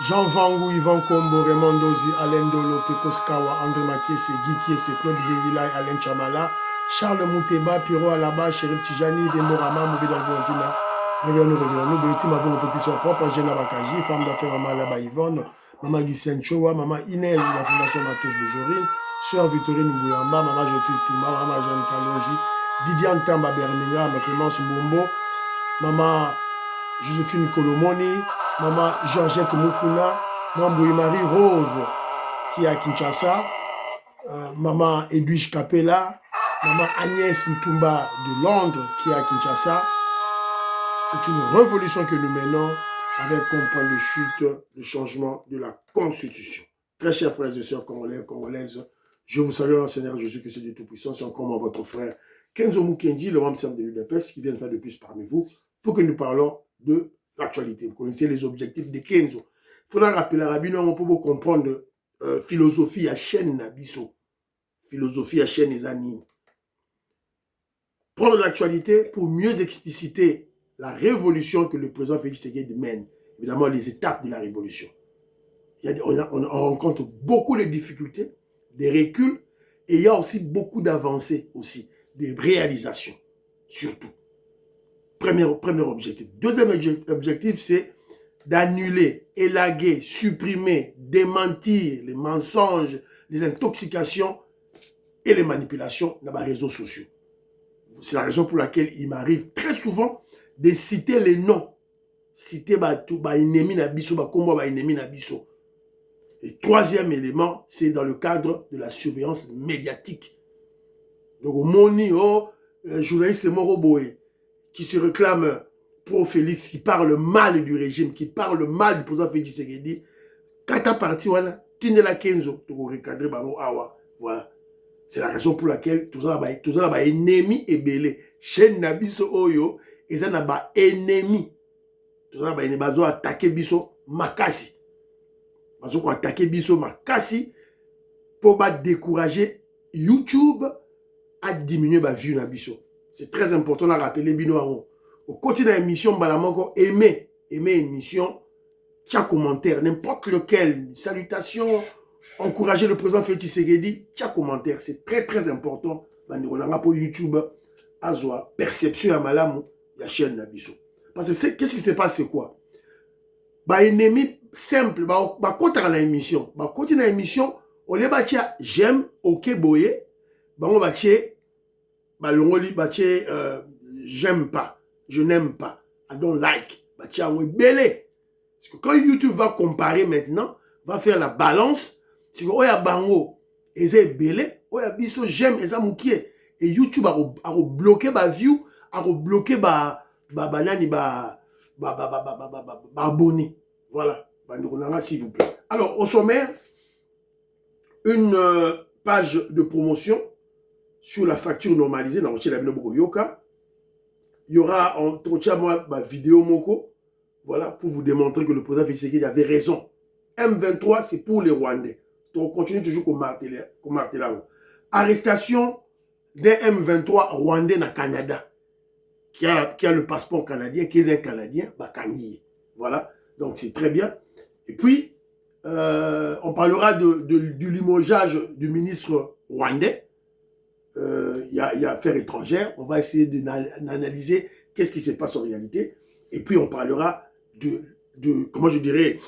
Jean Vangou, Yvan Kombo, Raymond Dozi, Alain Dolo, Pekos Kawa, André Makiese, Guy Kiese, Claude Bevila, Alain Chamala, Charles Mouteba, Pierrot Alaba, Chérif Tijani, Demorama, Mouvé d'Argentina, Réveillons-nous, Béti, ma vôle, petit soeur propre, Jenna Bakaji, femme d'affaires, Maman Alaba Yvonne, Maman Guissène Chowa, Maman Inès, de la Fondation Matos de Jorine, Sœur Victorine Mbouyamba, Maman Jotu Touma, Maman Jeanne Kalonji, Didiane Tamba Berninga, Maman Clémence Mbombo, Maman Joséphine Kolomoni, Maman Georgette Moukouna, Maman Marie Rose qui est à Kinshasa, Maman Edwige Capella, Maman Agnès Ntumba de Londres qui est à Kinshasa. C'est une révolution que nous menons avec comme point de chute le changement de la Constitution. Très chers frères et sœurs congolais et congolaises, je vous salue en Seigneur Jésus-Christ Dieu Tout-Puissant. C'est encore votre frère Kenzo Mukendi, le membre de l'UDPS, qui vient de faire de plus parmi vous pour que nous parlons de l'actualité. Vous connaissez les objectifs de Kenzo. Il faudra rappeler à Rabino, on peut comprendre philosophie à chaîne Nabiso. Philosophie à chaîne les animes. Prendre l'actualité pour mieux expliciter la révolution que le président Félix Tshisekedi mène. Évidemment, les étapes de la révolution. On rencontre beaucoup de difficultés, des reculs, et il y a aussi beaucoup d'avancées aussi, des réalisations, surtout. Premier objectif. Deuxième objectif, c'est d'annuler, élaguer, supprimer, démentir les mensonges, les intoxications et les manipulations dans les réseaux sociaux. C'est la raison pour laquelle il m'arrive très souvent de citer les noms. Citer ennemi nabiso, ennemi nabiso. Et troisième élément, c'est dans le cadre de la surveillance médiatique. Donc, Moni, journaliste Moroboé, qui se réclame pro-Félix, qui parle mal du régime, qui parle mal du président Félix Tshisekedi, quand tu as parti, voilà, tu la Kenzo, tu recadrer bango awa, voilà. C'est la raison pour laquelle tout ça ba ennemi et belé. Chez Nabiso Oyo, et ça n'a pas ennemi. Tout ça ba ennemi, bazo attaquer biso makasi. Bazo ko attaquer biso makasi pour ba décourager YouTube à diminuer ba vue na biso. C'est très important de rappeler bino aro. Au côté de l'émission, balamoko aimer émission, tcha commentaire, n'importe lequel, salutations, encourager le président Félix Tshisekedi, tcha commentaire, c'est très très important. Pour YouTube, azwa perception à malamu, ya chaîne nabiso. Parce que qu'est-ce qui se passe, c'est quoi? Ba ennemi simple, ba contre la émission, ba contre la émission, on les batia j'aime, ok boye, ba on batia, ba longoli batia j'aime pas, je n'aime pas, I don't like, batia on belé. Parce que quand YouTube va comparer maintenant, va faire la balance, c'est que oya bango, eza belé, oya biso j'aime, eza moukie, et YouTube a bloqué ba view, a bloqué ba abonné. Voilà, s'il vous plaît. Alors, au sommaire, une page de promotion sur la facture normalisée dans le Yoka. Il y aura entretien moi ma vidéo moko, voilà, pour vous démontrer que le président Félix Tshisekedi avait raison. M23, c'est pour les Rwandais. Donc, on continue toujours comme martelant. Arrestation d'un M23 rwandais au Canada, qui a le passeport canadien, qui est un Canadien, Bakanyi. Voilà, donc c'est très bien. Et puis, on parlera du limogeage du ministre rwandais. Il y a affaires étrangères. On va essayer d'analyser qu'est-ce qui se passe en réalité. Et puis, on parlera comment je dirais,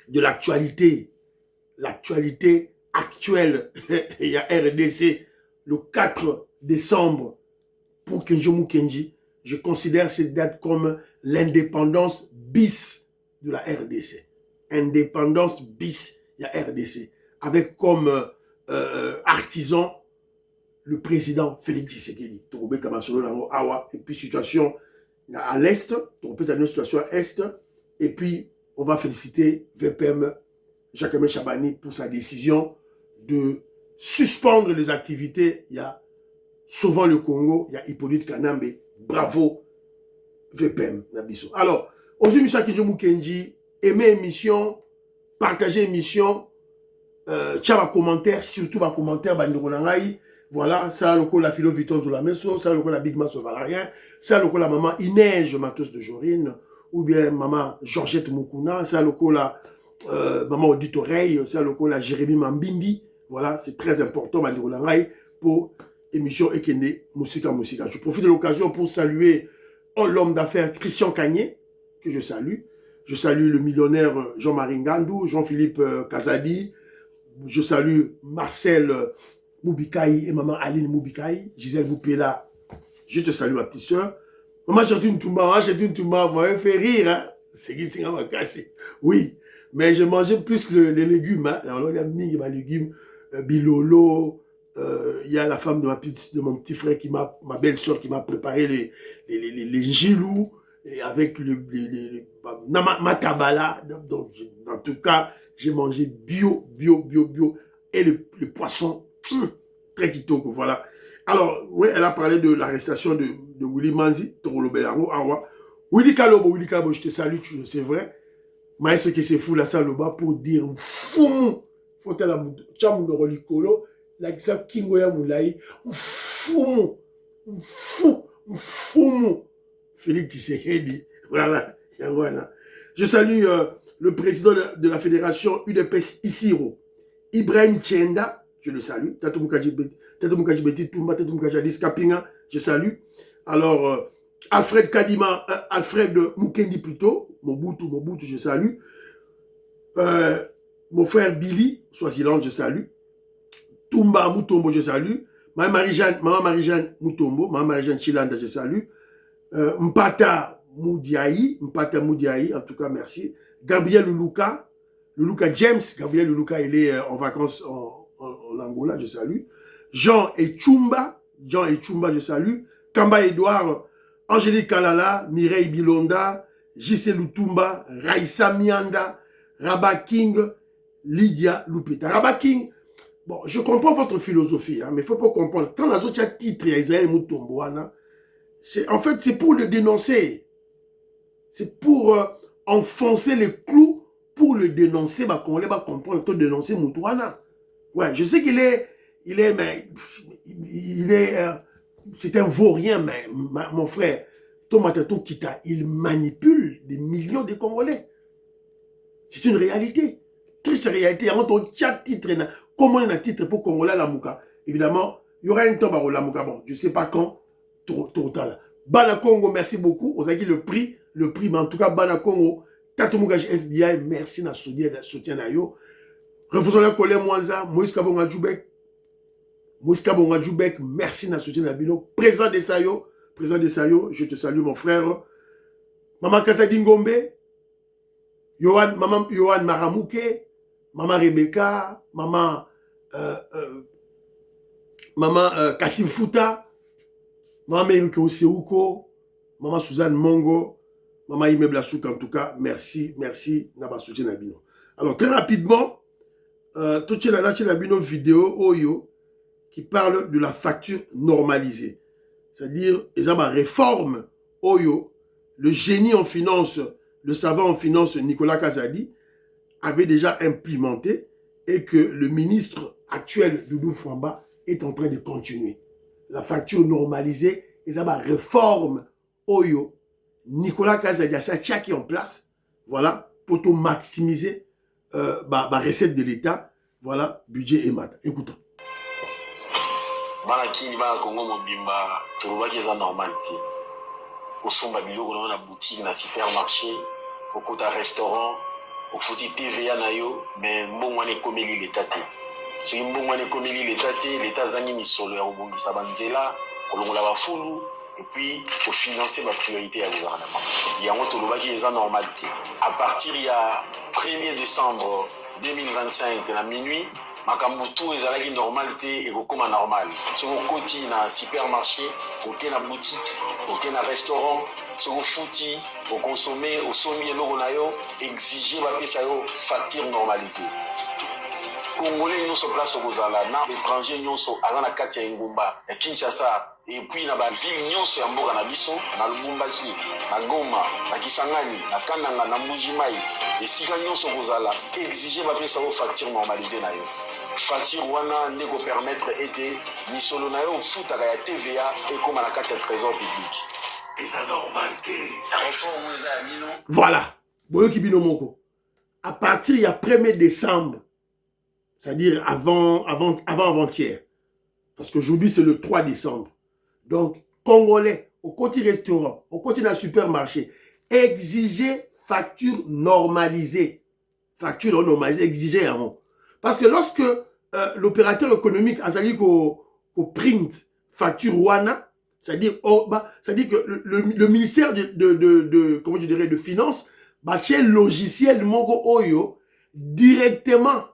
de l'actualité. L'actualité actuelle. Il y a RDC le 4 décembre pour Kenzo Mukendi. Je considère cette date comme l'indépendance bis de la RDC. Indépendance bis, il y a RDC. Avec comme artisan le président Félix Tshisekedi. Et puis situation à l'Est, une situation à l'Est. Et puis on va féliciter VPM Jacques Chabani pour sa décision de suspendre les activités. Il y a souvent le Congo, il y a Hippolyte Kanambe. Bravo VPM Nabiso. Alors, aux émissions Kenzo Mukendi, aimez l'émission, partagez l'émission, tchaba commentaire, surtout ma commentaire, bandironangaï. Voilà, ça le coup la philo Viton de la Messo, ça le coup la Big Mass Valarien, ça le coup la maman Inès Matos de Jorine, ou bien maman Georgette Mukuna, c'est le coup là, maman Audit Oreille, c'est le coup là, Jérémy Mambindi. Voilà, c'est très important, pour émission Ekende Musika Musika. Je profite de l'occasion pour saluer l'homme d'affaires Christian Cagné, que je salue. Je salue le millionnaire Jean-Marie Ngandou, Jean-Philippe Kazadi. Je salue Marcel Moubikaï et maman Aline Moubikaï, Gisèle Boupela. Je te salue, ma petite soeur. Maman Chatune Toumba, m'avait fait rire, hein. C'est qui s'est cassé. Oui, mais j'ai mangé plus les légumes, hein. Alors, il y a des légumes, bilolo, il y a la femme de mon petit frère, ma belle-soeur qui m'a préparé les gilous, et avec matabala. Donc, en tout cas, j'ai mangé bio, et le poisson, très kitoko, voilà. Alors, oui, elle a parlé de l'arrestation de Willy Manzi, Torolobelango, Awa. Willy Kalobo, je te salue, c'est vrai. Mais ce qui se fout là, ça, pour dire, fou, faut la chamou de Rolikolo, la kisa kingo ya moulai, fou, Félix Tshisekedi, voilà, je salue le président de la fédération UDPS Isiro, Ibrahim Tchenda, je le salue, Tato Mukaji Beti Toumba, Tato Mukaji Adis Kapinga, je salue. Alors, Alfred Kadima, Alfred Mukendi plutôt, Mobutu, je salue. Mon frère Billy, Swaziland, je salue. Toumba Mutombo, je salue. Maman Marie-Jeanne Mutombo, Maman Marie-Jeanne Chilanda, je salue. Mpata Moudiaï, en tout cas, merci. Gabriel Luluka James, Gabriel Luluka, il est en vacances en Angola, je salue. Jean Chumba, je salue. Kamba Edouard, Angélique Kalala, Mireille Bilonda, J.C. Lutumba, Raissa Mianda, Rabat King, Lydia Lupita. Rabat King, bon, je comprends votre philosophie, hein, mais il ne faut pas comprendre. Quand les autres titres, Israël Moutombo, en fait, c'est pour le dénoncer. C'est pour enfoncer les clous, pour le dénoncer, bah, qu'on va comprendre, pour dénoncer Moutouana. Ouais, je sais qu'il est, c'est un vaurien, mais mon frère, Tomatato Kita, il manipule des millions de Congolais. C'est une réalité. Triste réalité. Il y a un titre, comment on a un titre pour Congolais la Mouka. Évidemment, il y aura un temps pour la Mouka. Bon, je ne sais pas quand, total. Bana Congo, merci beaucoup. On a dit le prix, mais en tout cas, Bana Congo, Tato Mukaji FBI, merci na soutien na yo. Refaisons la colère Mwanza, Moïse Kabonga Djoubek, merci na soutien na bino. Présent de Sayo, je te salue mon frère. Maman Kasadi Ngombe, maman Yohan Maramouke, maman Rebecca, maman Katim Fouta, maman Merike Oseuko, maman Suzanne Mongo, maman Ime Blasouk, en tout cas, merci, na soutien na bino. Alors, très rapidement, tout une vidéo Oyo qui parle de la facture normalisée. C'est-à-dire, ils ont réforme Oyo, le génie en finance, le savant en finance Nicolas Kazadi avait déjà implémenté et que le ministre actuel Doudou Fouamba est en train de continuer. La facture normalisée, ils ont réforme Oyo, Nicolas Kazadi a ça qui est en place, voilà, pour tout maximiser la recette de l'État, voilà, budget et maths. Écoutons. Banakini ba Congo mobimba tolobaki eza normalité. Osomba biloko na boutique na supermarché, okota restaurant, ofuti TVA na yo, mais mbongwana ekomeli l'État te. Soki mbongwana ekomeli l'État te, l'État zangi misolo ya kobongisa banzela, kolongola bafulu, et puis pour financer ma priorité à gouvernement. Yango tolobaki eza normalité. À partir ya 1er décembre 2025 na minuit, makambutu ezalaki normalité et kokoma normal. Soko koti na supermarché, oke na boutique, oke na restaurant, soko futi, au consommer, au sommi eloko na yo, exiger bapesa yo facture normalisée. Congolais nyonso place okozala na étranger nyonso aza na kati ya ngumba ya Kinshasa et puis na ba ville nyonso ya mboka na biso na Lubumbashi, na Goma, na Kisangani, na Kananga, na Mbuji-Mayi esika nyonso okozala exiger bapesa yo facture normalisée na yo. Facture wana ndeko permettre ete misolo na yo futaka ya TVA ekoma na kati ya trésor public. Voilà. Boyoki bino moko. À partir du 1er décembre, c'est-à-dire avant-hier, parce qu'aujourd'hui c'est le 3 décembre. Donc, Congolais, au côté restaurant, au côté d'un supermarché, exigez facture normalisée. Facture normalisée, exigez avant. Parce que lorsque l'opérateur économique a dit qu'au print facture WANA, c'est-à-dire que le ministère comment je dirais, de Finances, chez logiciel Mongo Oyo, directement,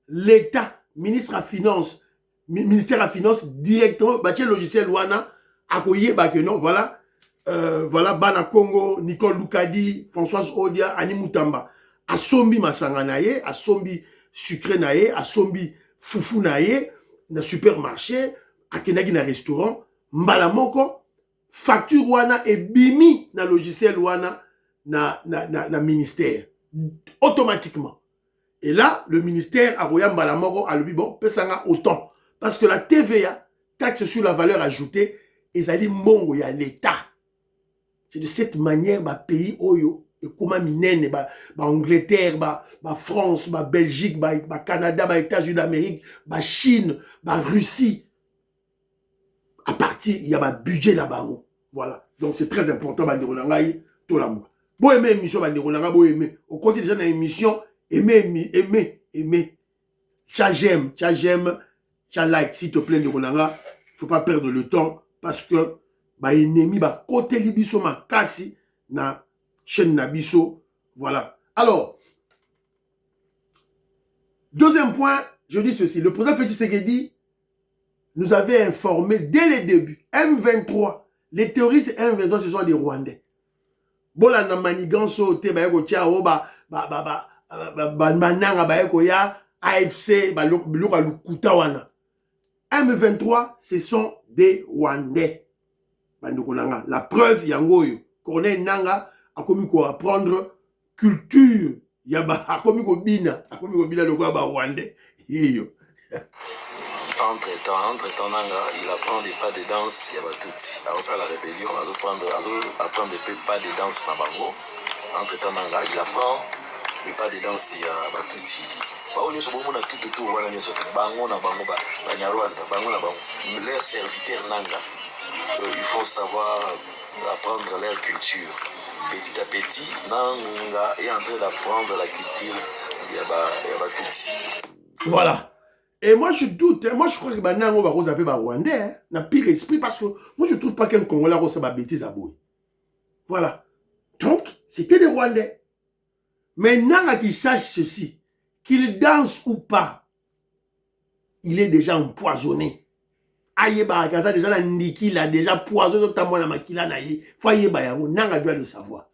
l'État, ministère à Finances, directement, chez logiciel WANA, accueillir, que non, voilà, voilà, Bana Congo, Nicole Loukadi, Françoise Odia, Annie Moutamba, Asombi Masanga naye, Asombi sucré naye, Asombi foufou naye, na supermarché, akenaki na restaurant, mbala moko, facture wana et bimi na logiciel wana na ministère. Automatiquement. Et là, le ministère a roya mbala moko a lui bon, pesanga autant. Parce que la TVA, taxe sur la valeur ajoutée, ezali mbongo ya l'État. C'est de cette manière, pays oyo, et comment minene, Angleterre, France, Belgique, Canada, États-Unis d'Amérique, Chine, Russie. À partir, il y a un budget là-bas. Voilà. Donc c'est très important, tout l'amour. Bon aimer émission, bon aimer. Au côté déjà dans l'émission, aimer. Tcha j'aime, tcha like, s'il te plaît, il ne faut pas perdre le temps, parce que ennemi côté libiso makasi na chaîne nabiso. Voilà. Alors, deuxième point, je dis ceci. Le président Félix Tshisekedi nous avait informé dès le début. M23, les terroristes M23, ce sont des Rwandais. Bola na maniganso te ba yeko tia o mananga ba yeko ya AFC ba luka lukuta wana. M23, ce sont des Rwandais. La preuve, yangoyo. Corneille Nanga a commis quoi apprendre culture. Yaba a commis quoi bina le quoi Rwandais. Entre-temps, Nanga, il apprend des pas de danse, il y a tout. Alors ça, la rébellion, apprendre des pas de danse na bango. Entre-temps, Nanga, il apprend des pas de danse, il y a tout. Leur serviteur Nanga, il faut savoir apprendre leur culture. Petit à petit, Nanga est en train d'apprendre la culture, il y a tout. Voilà. Et moi, je doute, moi, je crois que Nango va vous appeler Rwandais, n'a pire esprit, parce que moi, je ne trouve pas qu'un Congolais va bêtise à bouille. Voilà. Donc, c'était des Rwandais. Maintenant qu'il sache ceci, qu'il danse ou pas, il est déjà empoisonné. Aïe, Barakaza, déjà, la Niki, il a déjà poisonné, notamment la Makila, Foye Bayango, Nanga doit le savoir.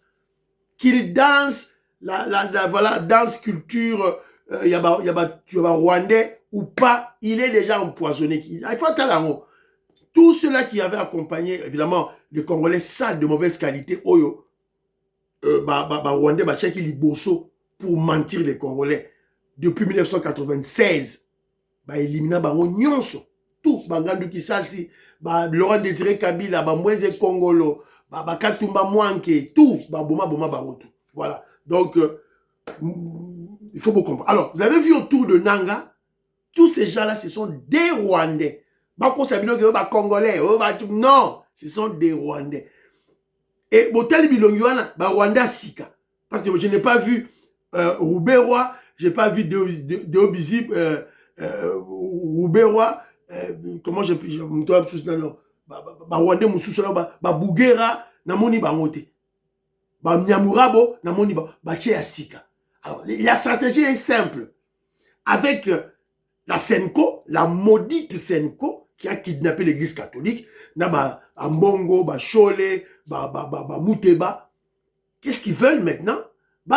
Qu'il danse, voilà, danse, culture, il y a Rwandais ou pas, il est déjà empoisonné. Il faut attendre. Tous ceux-là qui avaient accompagné, évidemment, les Congolais sales de mauvaise qualité, Oyo, Rwandais, Tchèque, Liboso, pour mentir les Congolais. Depuis 1996, élimina Bango Nyonso. Tout, Bangandu Kisasi, Laurent Désiré Kabila, Mweze Congolo, Katumba Mwanke, tout, Boma Bango, tout. Voilà. Donc, il faut beaucoup comprendre. Alors, vous avez vu autour de Nanga, tous ces gens-là, ce sont des Rwandais. Congolais, non, ce sont des Rwandais. Et Botel Bilongiwana, Rwanda Sika. Parce que je n'ai pas vu Rouberois, je n'ai pas vu Deobizi, Rouberois, comment je dois Rwandais Moussoussala, Bougera, Namoni Bangote. Nyamurabo, Namoni Bache Sika. Alors, la stratégie est simple. Avec la Senko, la maudite Senko, qui a kidnappé l'église catholique, na Mbongo, Chole, Mouteba. Qu'est-ce qu'ils veulent maintenant?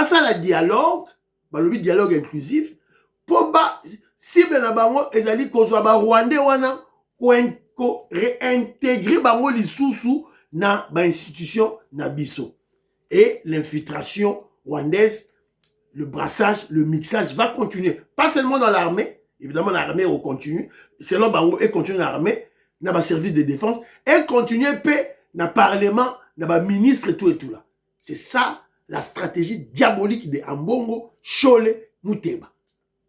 Ça, le dialogue, le dialogue inclusif, pour si ben bango ezali kozwa Rwandais wana ko réintégrer bango lisusu na institution na biso. Et l'infiltration rwandaise, le brassage, le mixage va continuer. Pas seulement dans l'armée, évidemment l'armée continue, selon bango et continue l'armée, na service de défense, et continue dans le parlement ministre et tout là. C'est ça la stratégie diabolique de Ambongo, Chole, Mouteba.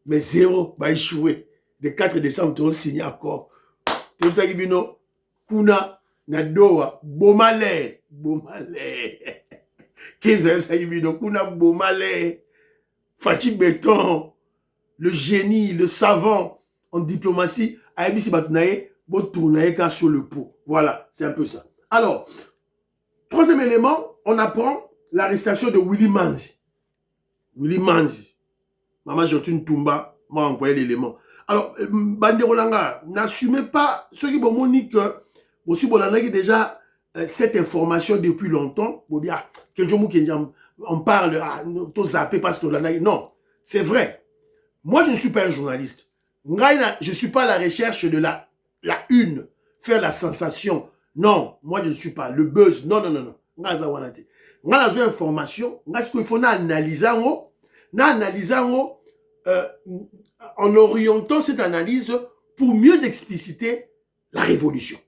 Mais zéro, va échouer. Le 4 décembre, tu as signé encore. Tu sais que bino, Kuna, Nadoa, Bomale, Bomale. 15 ans, ça y bino, Kuna, Bomale. Fatih Béton, le génie, le savant en diplomatie, Aïbisi Batounaye, Botounaye ka sur le pot. Voilà, c'est un peu ça. Alors, troisième élément, on apprend l'arrestation de Willy Manzi. Willy Manzi. Maman Jotune Toumba m'a envoyé l'élément. Alors, Banderolanga, n'assumez pas ceux qui vont dire que aussi Bolanda déjà cette information depuis longtemps. On parle, tout zappé parce que non, c'est vrai. Moi, je ne suis pas un journaliste. Je ne suis pas à la recherche de la une, faire la sensation. Non, moi, je ne suis pas. Le buzz, non, non, non, non. On a besoin d'informations. Il faut analyser en orientant cette analyse pour mieux expliciter la révolution.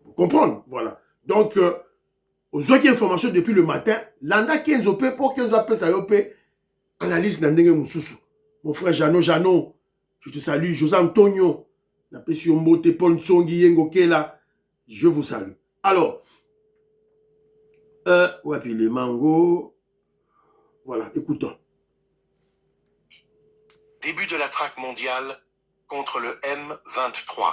Vous comprenez? Voilà. Donc, aux autres informations depuis le matin, l'anda 15 op pour 15 op ça op analyse n'andenge mususu. Mon frère Jano, je te salue. José Antonio, Napesiombote, Paul Tsongi, Yengo Kela, je vous salue. Alors, ouais, puis les mangos, voilà, écoutons. Début de la traque mondiale contre le M23.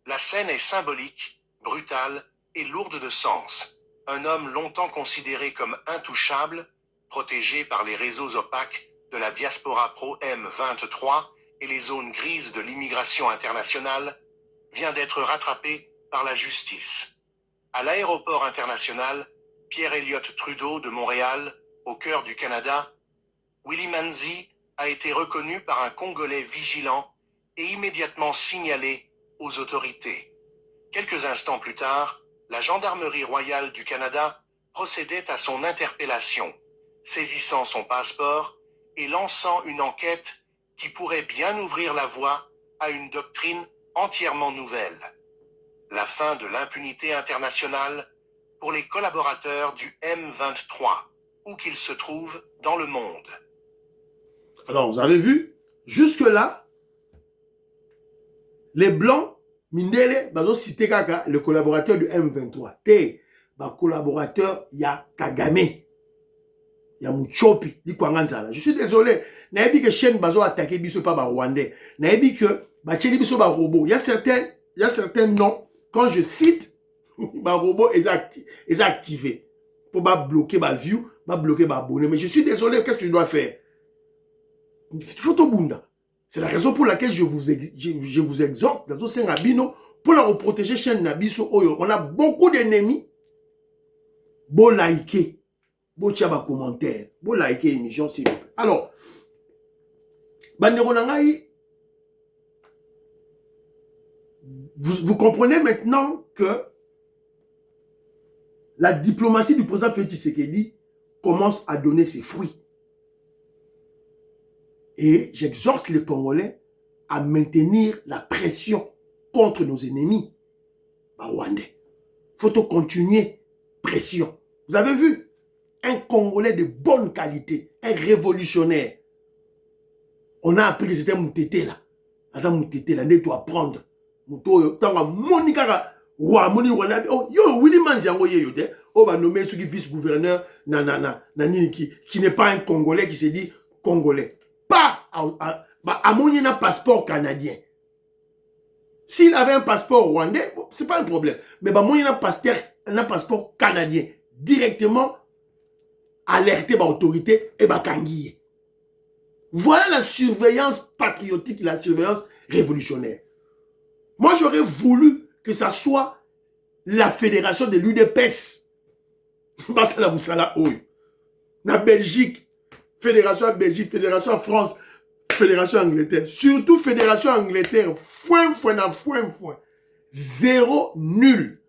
La scène est symbolique, brutale et lourde de sens. Un homme longtemps considéré comme intouchable, protégé par les réseaux opaques de la diaspora pro-M23 et les zones grises de l'immigration internationale, vient d'être rattrapé par la justice. À l'aéroport international Pierre-Elliott Trudeau de Montréal, au cœur du Canada, Willy Manzi a été reconnu par un Congolais vigilant et immédiatement signalé aux autorités. Quelques instants plus tard, la Gendarmerie royale du Canada procédait à son interpellation, saisissant son passeport et lançant une enquête qui pourrait bien ouvrir la voie à une doctrine entièrement nouvelle. La fin de l'impunité internationale pour les collaborateurs du M23, où qu'ils se trouvent dans le monde. Alors, vous avez vu, jusque-là, les Blancs, Mindele, bazo cité kaka, le collaborateur du M23. Te, ba collaborateur, ya Kagame. Ya Mouchopi, di Kwanganzala. Je suis désolé. Naebi que chaîne bazo attaqué biso pas ba Rwandais. Naebi que ba cheli biso ba robot. Il y a certains noms, quand je cite, ba robot est activé. Pour ba bloquer ba view, ba bloquer ba abonné. Mais je suis désolé, qu'est-ce que je dois faire? Photobunda. C'est la raison pour laquelle je vous exhorte, pour la protéger chaîne Nabiso Oyo. On a beaucoup d'ennemis. Bon liker. Bon tchaba commentaire. Bon liker émission s'il vous plaît. Alors, Bandero Nangaï, vous comprenez maintenant que la diplomatie du président Félix Tshisekedi commence à donner ses fruits. Et j'exhorte les Congolais à maintenir la pression contre nos ennemis. Rwandais. Faut continuer. Pression. Vous avez vu? Un Congolais de bonne qualité. Un révolutionnaire. On a appris que c'était Moutete là. Asa Moutete là. Tu dois apprendre. Mouto, t'as Monika. Yo, Willy Manzi yote. On va nommer celui qui est vice-gouverneur. Qui n'est pas un Congolais qui se dit Congolais. Pas à mon passeport canadien. S'il avait un passeport rwandais, c'est pas un problème. Mais mon un passeport canadien. Directement alerté par l'autorité et Kangiye. Voilà la surveillance patriotique, la surveillance révolutionnaire. Moi, j'aurais voulu que ça soit la fédération de l'UDPS. La Belgique. Fédération Belgique, Fédération France, Fédération Angleterre. Surtout Fédération Angleterre. Point. Zéro, nul.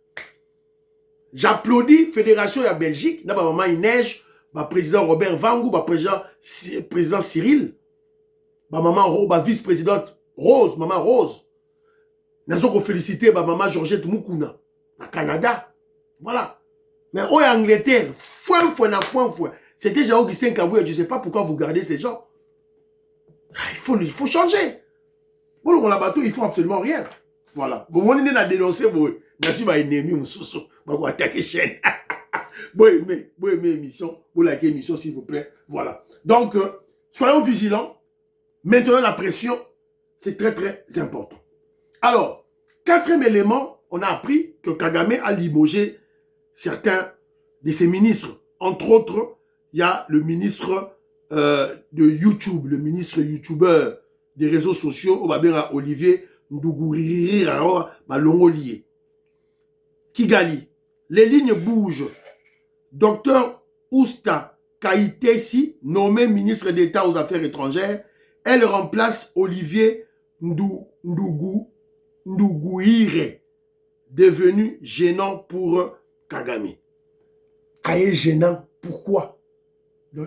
J'applaudis Fédération de Belgique. N'a pas maman il neige. Président Robert Vangou, président Cyril. Maman vice-présidente Rose, maman Rose. Nous avons félicité maman Georgette Moukouna. Au Canada. Voilà. Mais en Angleterre, point. C'était Jean-Augustin Kabouya. Je ne sais pas pourquoi vous gardez ces gens. Il faut changer. Bon, on a bateau, il faut absolument rien. Voilà. Bon, on est dénoncé, bon, Nassim a ennemi, on va attaquer chaîne. Bon, aimer émission, bon, likez émission, s'il vous plaît. Voilà. Donc, soyons vigilants. Maintenant, la pression, c'est très, très important. Alors, quatrième élément, on a appris que Kagame a limogé certains de ses ministres. Entre autres, il y a le ministre de YouTube, le ministre youtubeur des réseaux sociaux, Olivier Ndougouiri, Malongolié. Kigali, les lignes bougent. Docteur Ousta Kaitesi, nommé ministre d'État aux Affaires étrangères, elle remplace Olivier Ndougouire, devenu gênant pour Kagame. Aïe, gênant, pourquoi?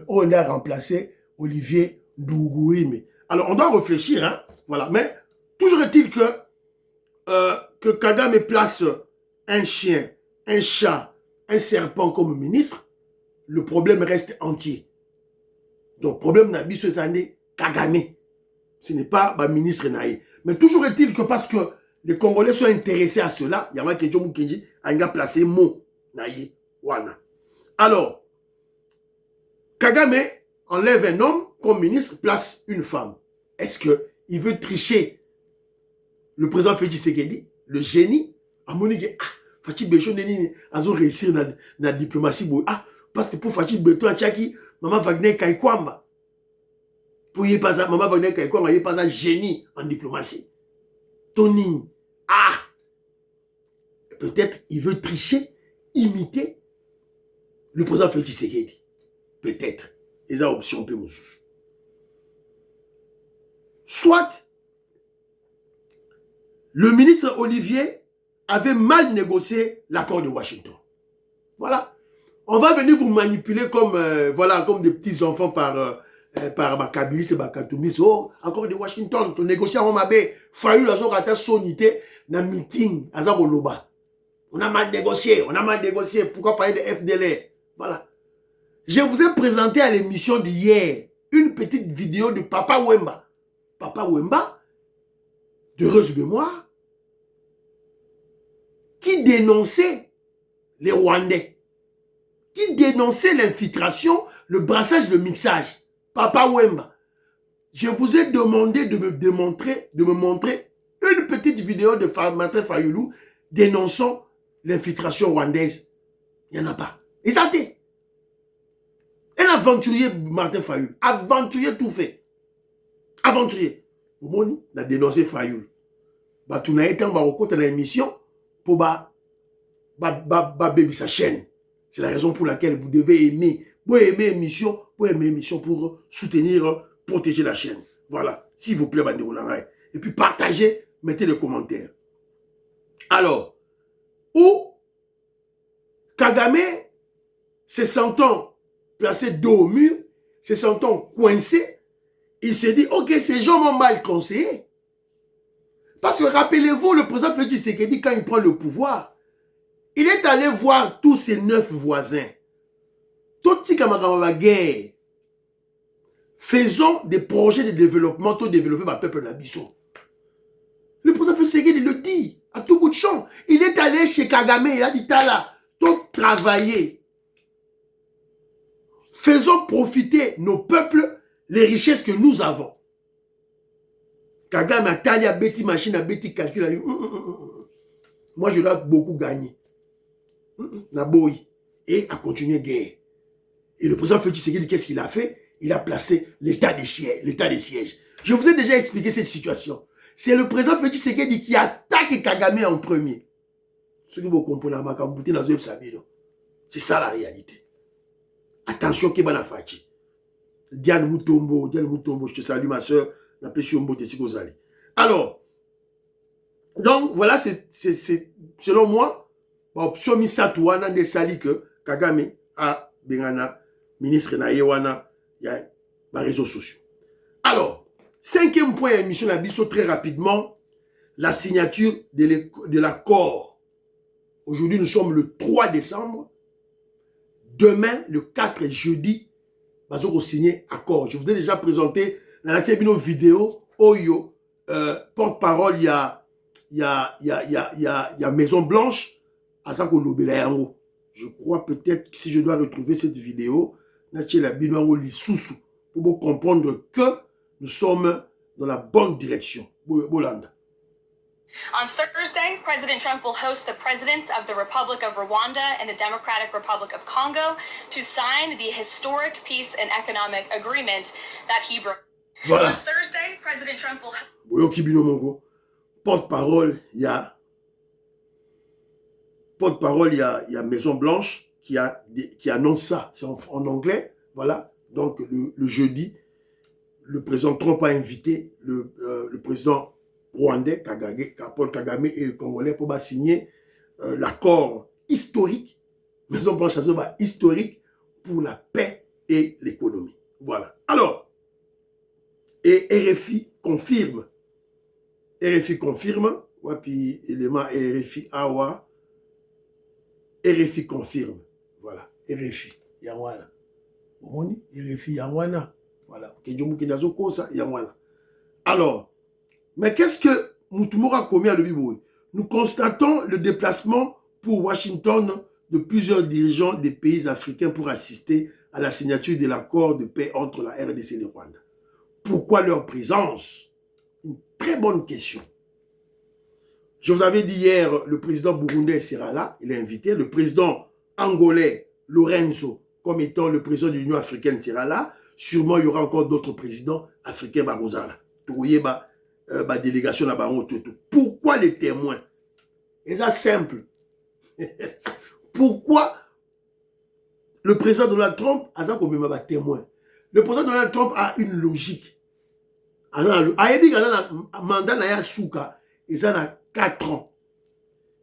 On a remplacé Olivier Ndougouire. Alors, on doit réfléchir, hein? Voilà. Mais toujours est-il que Kagame place un chien, un chat, un serpent comme ministre, le problème reste entier. Donc, problème n'a pas été Kagame. Ce n'est pas le ministre Naï. Mais toujours est-il que parce que les Congolais sont intéressés à cela, il y a quelqu'un qui a placé mot Naï. Voilà. Alors, Kagame enlève un homme comme ministre, place une femme. Est-ce qu'il veut tricher le président Félix Tshisekedi, le génie, à mon avis, Fachi Becho a réussi dans la diplomatie. Parce que pour Fachi Becho, Maman Wagner Kaikwamba. Pour y pas Maman Wagner Kaikwamba, il n'y a pas un génie en diplomatie. Tony, peut-être il veut tricher, imiter le président Félix Tshisekedi. Peut-être. Les options peu moussous. Soit le ministre Olivier avait mal négocié l'accord de Washington. Voilà. On va venir vous manipuler comme, comme des petits enfants par Bakabilis et Bakatoumis. Oh, accord de Washington, tu négocies à Romabé. Fayu la zone à sonité dans meeting à Zagoloba. On a mal négocié. Pourquoi parler de FDLR? Voilà. Je vous ai présenté à l'émission d'hier une petite vidéo de Papa Wemba. Papa Wemba, d'heureuse mémoire, qui dénonçait les Rwandais, qui dénonçait l'infiltration, le brassage, le mixage. Papa Wemba, je vous ai demandé de me montrer une petite vidéo de Martin Fayoulou dénonçant l'infiltration rwandaise. Il n'y en a pas. Et ça t'est. Un aventurier, Martin Fayoulou, aventurier tout fait. Aventurier. Au monde, il a dénoncé Fayoulou. Tu n'as été en Marocco dans l'émission pour baby sa chaîne. C'est la raison pour laquelle vous devez aimer. Vous aimez l'émission, pour soutenir, protéger la chaîne. Voilà. S'il vous plaît, Bandéroularay. Et puis partagez, mettez les commentaires. Alors, où Kagame, se sentant placé dos au mur, se sentant coincé, il se dit, ok, ces gens m'ont mal conseillé. Parce que rappelez-vous, le président Félix Tshisekedi, quand il prend le pouvoir, il est allé voir tous ses 9 voisins. Tout ce qui a guerre. Faisons des projets de développement, tout développer par le peuple d'Abisson. Le président Félix Tshisekedi le dit, à tout bout de champ. Il est allé chez Kagame, il a dit, Tala, tout travailler. Faisons profiter nos peuples les richesses que nous avons. Kagame a taillé à Betty machine, à Betty calcul. Moi, je dois beaucoup gagner. Naboui. Et a continué guerre. Et le président Félix Tshisekedi, qu'est-ce qu'il a fait? Il a placé l'état des sièges. Je vous ai déjà expliqué cette situation. C'est le président Félix Tshisekedi qui attaque Kagame en premier. Ce que vous comprenez, c'est ça la réalité. Attention, Kebana Fachi. Diane Moutombo, je te salue ma soeur. Alors, donc voilà, c'est selon moi, option Misatouana de Sali que Kagame a Bengana, ministre Nayewana, il y a les réseaux sociaux. Alors, 5e point émission la biso très rapidement, la signature de l'accord. Aujourd'hui, nous sommes le 3 décembre. demain, le 4 jeudi, nous allons signer accord. Je vous ai déjà présenté dans la vidéo, Oyo, porte-parole, il y a Maison Blanche, à ça je crois peut-être que si je dois retrouver cette vidéo, pour comprendre que nous sommes dans la bonne direction. Bolanda. On Thursday, President Trump will host the presidents of the Republic of Rwanda and the Democratic Republic of Congo to sign the historic peace and economic agreement that he brought. Voilà. On Thursday, President Trump will... Porte-parole, il y a Maison Blanche qui annonce ça. C'est en anglais, voilà. Donc le jeudi, le président Trump a invité le président rwandais, Paul Kagame et le Congolais pour signer l'accord historique, Maison Blanche historique pour la paix et l'économie. Voilà. Alors, et RFI confirme, ouais, puis élément RFI Awa, RFI confirme, voilà, RFI, Yangwana. RFI Yangwana, voilà, alors, mais qu'est-ce que Moutoumora a commis à l'Obiboui? Nous constatons le déplacement pour Washington de plusieurs dirigeants des pays africains pour assister à la signature de l'accord de paix entre la RDC et le Rwanda. Pourquoi leur présence? Une très bonne question. Je vous avais dit hier, le président burundais sera là, il est invité. Le président angolais, Lorenzo, comme étant le président de l'Union africaine, sera là. Sûrement, il y aura encore d'autres présidents africains, Barozala. Délégation là-bas. Pourquoi les témoins? Et ça, simple. Pourquoi le président Donald Trump a ça comme témoin? Le président Donald Trump a une logique. Il a un mandat et ça a 4 ans.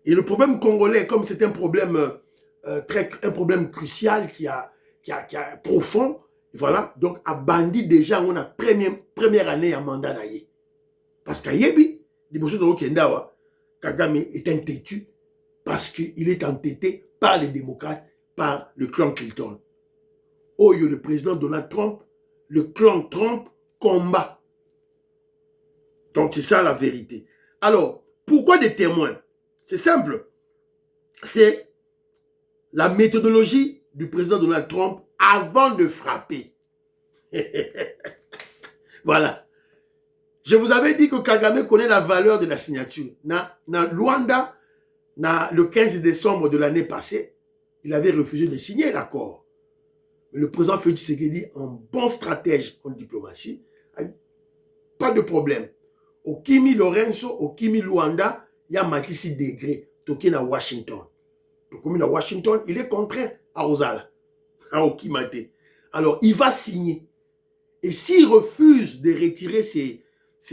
Et le problème congolais, comme c'est un problème crucial qui a profond, voilà, donc a bandit déjà on a première année à mandat naïe. Parce qu'Ayebi, Kagame est un têtu parce qu'il est entêté par les démocrates, par le clan Clinton. Oyo, le président Donald Trump, le clan Trump combat. Donc c'est ça la vérité. Alors, pourquoi des témoins? C'est simple. C'est la méthodologie du président Donald Trump avant de frapper. Voilà. Je vous avais dit que Kagame connaît la valeur de la signature. Dans Luanda, le 15 décembre de l'année passée, il avait refusé de signer l'accord. Mais le président Félix Tshisekedi, un bon stratège en diplomatie, pas de problème. Au Kimi Lorenzo, au Kimi Luanda, il y a Matisse Degré, toqué à Washington. Donc, à Washington, il est contraint à Ozala, à Okimate. Alors, il va signer. Et s'il refuse de retirer ses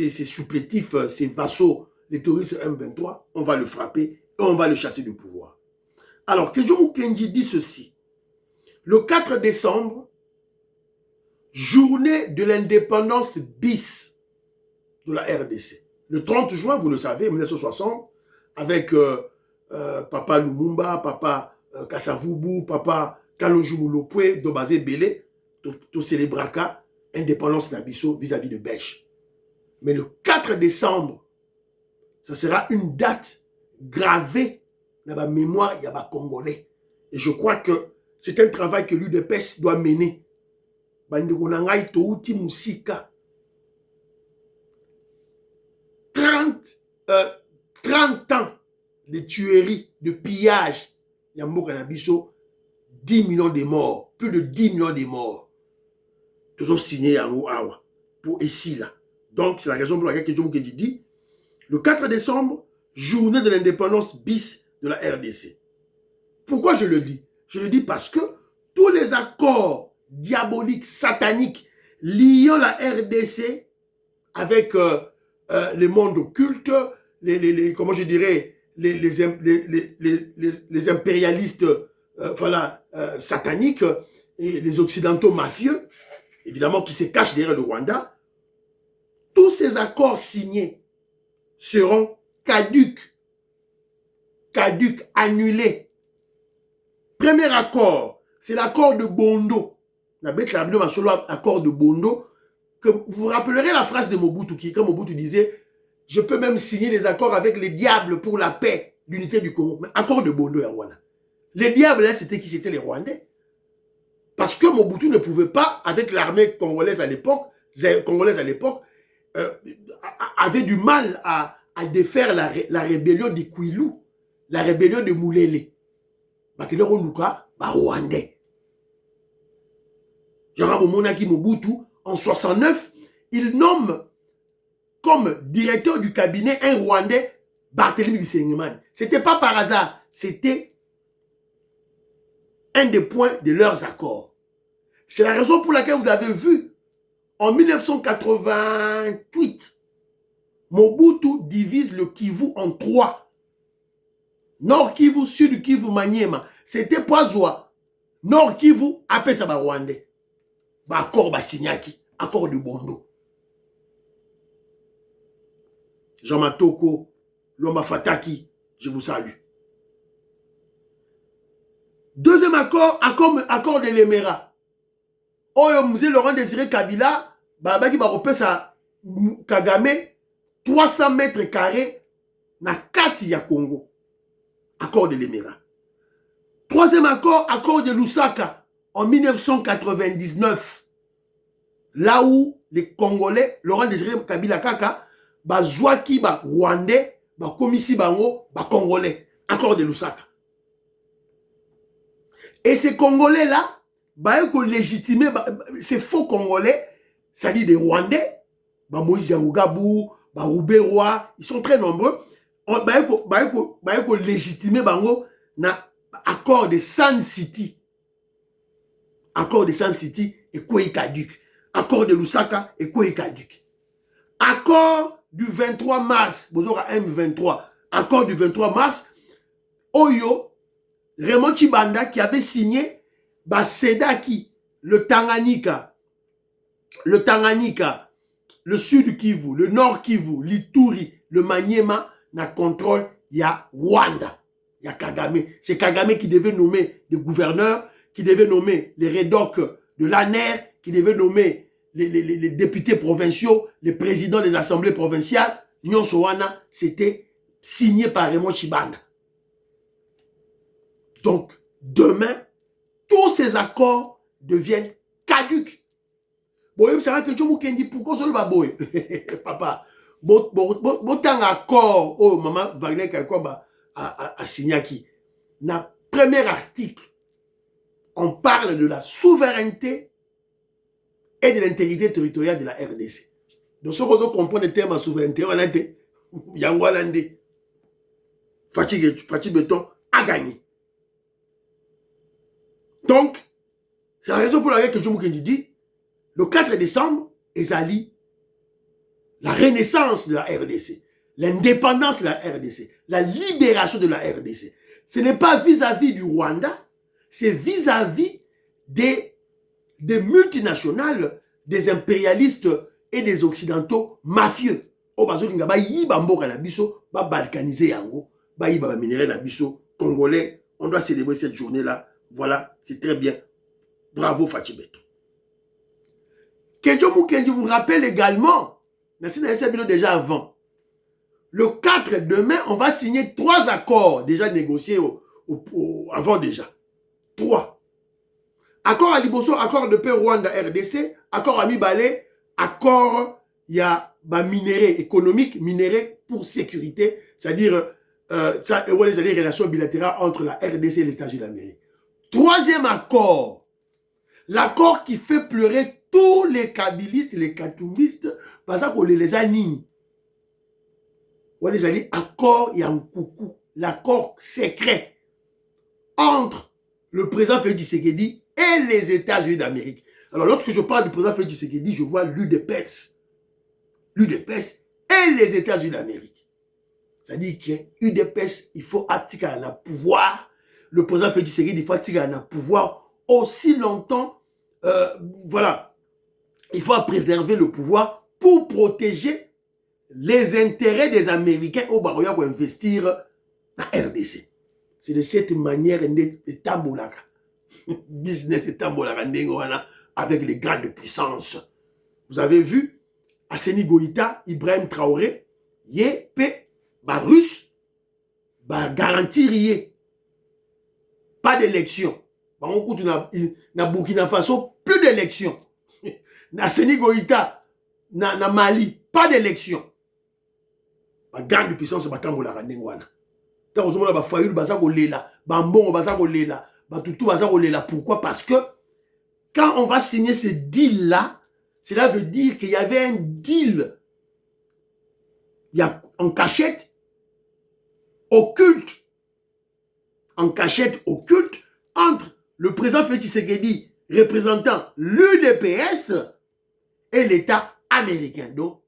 supplétifs, ses vassaux, les terroristes M23, on va le frapper et on va le chasser du pouvoir. Alors, Kejomu Kenji dit ceci. Le 4 décembre, journée de l'indépendance bis de la RDC. Le 30 juin, vous le savez, 1960, avec Papa Lumumba, Papa Kasavubu, Papa Kalonji Mulopwe, Dobazé Belé, tout célébraka, indépendance Nabiso vis-à-vis de Belge. Mais le 4 décembre, ça sera une date gravée dans la mémoire, il y a Congolais. Et je crois que c'est un travail que l'UDPS doit mener. 30 ans de tueries, de pillage. Il y a Mboka Nabiso, 10 millions de morts, plus de 10 millions de morts. Toujours signé à Ouawa, pour ici là. Donc, c'est la raison pour laquelle je vous dis, le 4 décembre, journée de l'indépendance bis de la RDC. Pourquoi je le dis? Je le dis parce que tous les accords diaboliques, sataniques, liant la RDC avec les mondes occultes, comment je dirais, les impérialistes sataniques et les occidentaux mafieux, évidemment qui se cachent derrière le Rwanda, tous ces accords signés seront caducs, annulés. Premier accord c'est l'accord de Bondo. L'accord de Bondo. Que vous vous rappellerez la phrase de Mobutu qui, quand Mobutu disait « Je peux même signer des accords avec les diables pour la paix, l'unité du Congo. » Mais accord de Bondo, Rwanda. Les diables, là, c'était qui? C'était les Rwandais. Parce que Mobutu ne pouvait pas, avec l'armée congolaise à l'époque, avait du mal à défaire la rébellion de Kwilu, la rébellion de Moulele. Bakiloro Luka, Rwandais. Jean Monaki Mobutu, en 69, il nomme comme directeur du cabinet un Rwandais, Barthélemy Bisenyimane. Ce n'était pas par hasard, c'était un des points de leurs accords. C'est la raison pour laquelle vous avez vu, en 1988, Mobutu divise le Kivu en 3. Nord Kivu, Sud Kivu, Maniema. C'était Poizoa. Nord Kivu, après ça va Rwandais. Accord Basignaki, accord de Bondo. Jean Matoko, Lomba Fataki, je vous salue. Deuxième accord, accord de l'Emera. Oyo Mzee Laurent Désiré Kabila, Babaki Baropesa Kagame, 300 mètres carrés na kati ya Congo. Accord de l'Emera. Troisième accord, accord de Lusaka. En 1999, là où les Congolais, Laurent Désiré Kabila Kaka, Bazouaki, Rwandais, Komisi Bango, Congolais. Accord de Lusaka. Et ces Congolais-là, légitimer, ces faux Congolais, c'est-à-dire des Rwandais, Moïse Yaougabou, Rouberois, ils sont très nombreux, légitimer na accord de San City. Accord de San City et Kwei Kaduk. Accord de Lusaka et Kwei Kaduk. Accord du 23 mars, Bozora M23. Accord du 23 mars, Oyo, Raymond Chibanda qui avait signé Sedaki, le Tanganyika, le Sud Kivu, le Nord Kivu, l'Ituri, le Maniema, na contrôle, il y a Rwanda, il y a Kagame. C'est Kagame qui devait nommer des gouverneurs, qui devait nommer les rédocs de l'ANER, qui devait nommer les députés provinciaux, les présidents des assemblées provinciales. Nyon Sowana, c'était signé par Raymond Chibanda. Donc, demain, tous ces accords deviennent caducs. Bon, c'est vrai que je vous dis pourquoi ça va boy. Papa, un accord, oh, maman, Wagner, a signé qui. Dans le premier article, on parle de la souveraineté et de l'intégrité territoriale de la RDC. Donc, ce qu'on comprend le terme de souveraineté, on a été, Yangwalande, Fatih Beton a gagné. Donc, c'est la raison pour laquelle que Jomo Kendi dit, le 4 décembre, Ezali, la renaissance de la RDC, l'indépendance de la RDC, la libération de la RDC. Ce n'est pas vis-à-vis du Rwanda, c'est vis-à-vis des multinationales, des impérialistes et des occidentaux mafieux. Au bazo linga ba yiba mboka na biso, ba balkaniser yango, ba yiba ba minerai na biso, congolais. On doit célébrer cette journée-là. Voilà, c'est très bien. Bravo Fatih Beton. Kedjo Mukendi vous rappelle également, déjà avant, le 4 demain, on va signer 3 accords déjà négociés avant déjà. 3. Accord à Liboso, accord de paix Rwanda RDC, accord à Mibale, accord il y a minéraux économiques, minéraux pour sécurité, c'est-à-dire les relations bilatérales entre la RDC et les États-Unis d'Amérique. 3e accord, l'accord qui fait pleurer tous les kabylistes, les katumbistes, parce qu'on les a niés. On les a dit accord Yankoukou, l'accord secret entre le président Félix Tshisekedi et les États-Unis d'Amérique. Alors, lorsque je parle du président Félix Tshisekedi, je vois l'UDPS. L'UDPS et les États-Unis d'Amérique. C'est-à-dire que l'UDPS, il faut appliquer à la pouvoir. Le président Félix Tshisekedi, il faut appliquer à la pouvoir aussi longtemps. Voilà. Il faut préserver le pouvoir pour protéger les intérêts des Américains au Baroya pour investir dans la RDC. C'est de cette manière de Tambolaka. business etambolaka ndenge wana avec les grandes puissances. Vous avez vu, Asseni Goïta, Ibrahim Traoré, yé pe ba russe ba garantir yé pas d'élection. Ba on koute na Burkina Faso plus d'élection. Na Asseni Goïta na Mali pas d'élection. Ba grande puissance batambolaka ndenge wana. Ta ozomona ba fayulu baza kolela, ba mbongo baza kolela, ba tutu baza kolela. Pourquoi? Parce que quand on va signer ce deal là, cela veut dire qu'il y avait un deal, il y a en cachette occulte, entre le président Félix Tshisekedi, représentant l'UDPS, et l'État américain. Donc,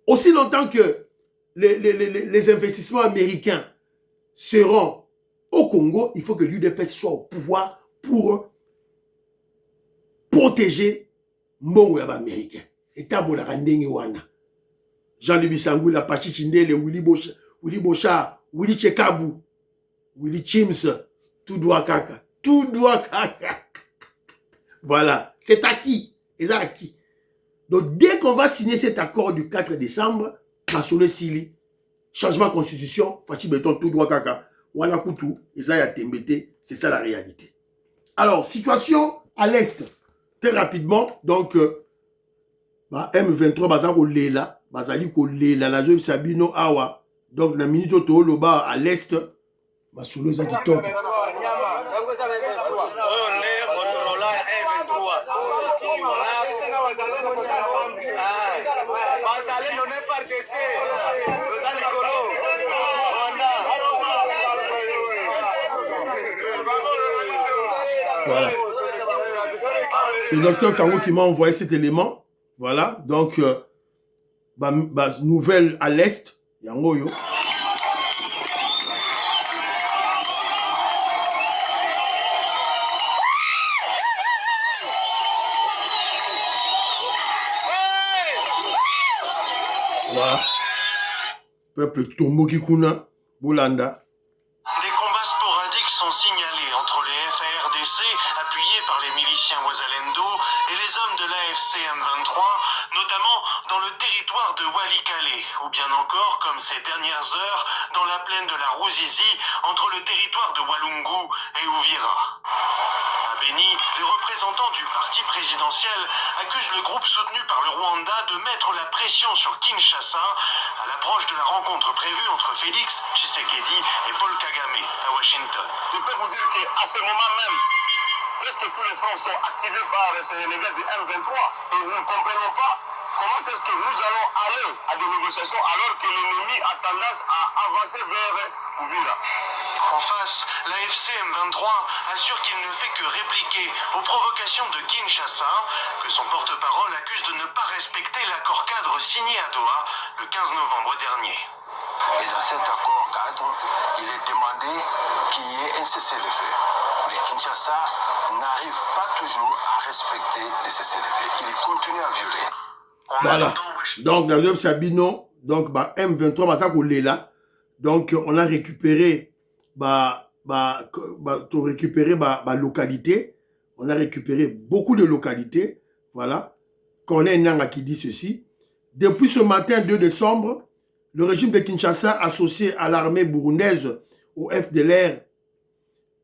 aussi longtemps que les investissements américains seront au Congo, il faut que l'UDPS soit au pouvoir pour protéger Mbongo yaba américain. État bolaka ndenge wana. Jean de Bissangou, la Pachi Chindele, Willy Bocha, Willy Chekabu, Willy Chims, tout doit kaka. Tout doit kaka. Voilà. C'est acquis. Et ça acquis. Donc, dès qu'on va signer cet accord du 4 décembre, Masole Sili, changement de constitution, Fachi Beton, tout doit kaka. Voilà Koutou, et ça y a Tembete, c'est ça la réalité. Alors, situation à l'Est. Très rapidement, donc, M23, Bazako Lela, Bazali Ko Lela, la Joël Sabino Awa, donc, la minute au Loba à l'Est, Masolo Zaditov. Voilà. C'est le docteur Kango qui m'a envoyé cet élément. Voilà. Donc, nouvelle à l'Est. Yangoyo. Voilà. Peuple Tombo Kikuna, Bolanda. Des combats sporadiques sont signalés entre les FARDC, appuyés par les miliciens Ouazalendo, et les hommes de l'AFC M23, notamment dans le territoire de Walikale, ou bien encore, comme ces dernières heures, dans la plaine de la Ruzizi, entre le territoire de Walungu et Uvira. À Beni, les représentants du parti présidentiel accusent le groupe soutenu par le Rwanda de mettre la pression sur Kinshasa à l'approche de la rencontre prévue entre Félix Tshisekedi et Paul Kagame à Washington. Je peux vous dire qu'à ce moment même, presque tous les fronts sont activés par ces renégats du M23 et nous ne comprenons pas comment est-ce que nous allons aller à des négociations alors que l'ennemi a tendance à avancer vers Uvira. En face, l'AFC M23 assure qu'il ne fait que répliquer aux provocations de Kinshasa, que son porte-parole accuse de ne pas respecter l'accord cadre signé à Doha le 15 novembre dernier. Et dans cet accord cadre, il est demandé qu'il y ait un cessez-le-feu. Mais Kinshasa n'arrive pas toujours à respecter les cessez-le-feu. Il continue à violer. Voilà. Donc, dans le Sabino, donc, M23, Basako Lela. Donc, on a récupéré, localité. On a récupéré beaucoup de localités. Voilà. Corneille Nanga qui dit ceci. Depuis ce matin 2 décembre, le régime de Kinshasa, associé à l'armée burundaise, au FDLR,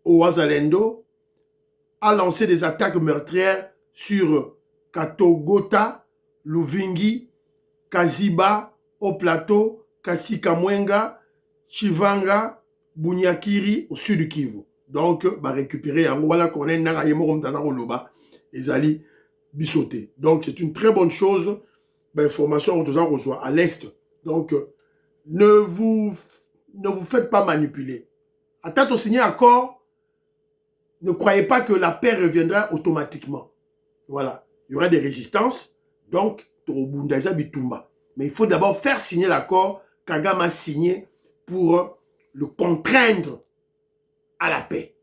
au Ouazalendo, a lancé des attaques meurtrières sur Katogota, Luvingi, Kaziba, au plateau, Kasikamwenga, Chivanga, Bunyakiri, au sud du Kivu. Donc, récupérer, voilà qu'on est dans Loba, Ezali Bissoté. Donc, c'est une très bonne chose. Information qu'on reçoit à l'Est. Donc, ne vous faites pas manipuler. Attends au signer accord, ne croyez pas que la paix reviendra automatiquement. Voilà. Il y aura des résistances. Donc, mais il faut d'abord faire signer l'accord Kagame a signé pour le contraindre à la paix.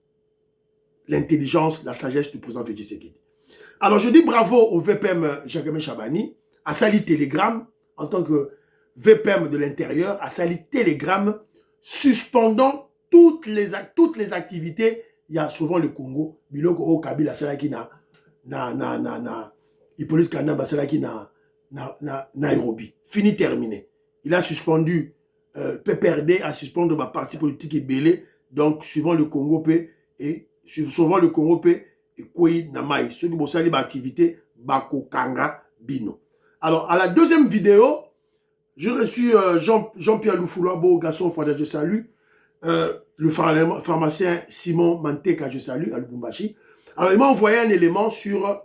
L'intelligence, la sagesse du président Félix Tshisekedi. Alors, je dis bravo au VPM Jacques Chabani, à Sali Telegram, en tant que VPM de l'intérieur, à Sali Telegram, suspendant toutes les activités il y a souvent le Congo, biloko au Kabila salaki Hippolyte Kanamba salaki Nairobi. Fini, terminé. Il a suspendu, PPRD a suspendu ma parti politique et belé, donc suivant le Congo peut et souvent le Congo peut et Kouyi Namaï. Ceux qui bossent à l'activité Bako Kanga Bino. Alors, à la deuxième vidéo, j'ai reçu Jean-Pierre Loufoulabo, garçon fondé, je salue. Le pharmacien Simon Manteka, je salue, à Lubumbashi. Alors, il m'a envoyé un élément sur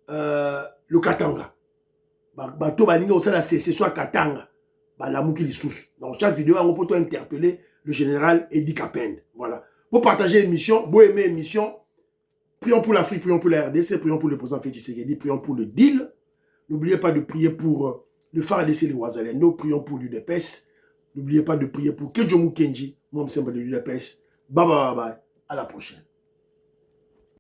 le Katanga. Bato balinga au sein de la sécession à Katanga. Balamuki les sous. Dans chaque vidéo, on peut interpeller le général Edi Kapende. Voilà. Pour partager l'émission, pour aimer l'émission, prions pour l'Afrique, prions pour la RDC, prions pour le président Félix Tshisekedi, prions pour le deal. N'oubliez pas de prier pour le FARDC, les Ouazalendo, prions pour l'UDPS. N'oubliez pas de prier pour Kedjomu Kenji, moi, je suis de l'UDPS. Bye bye bye bye. À la prochaine.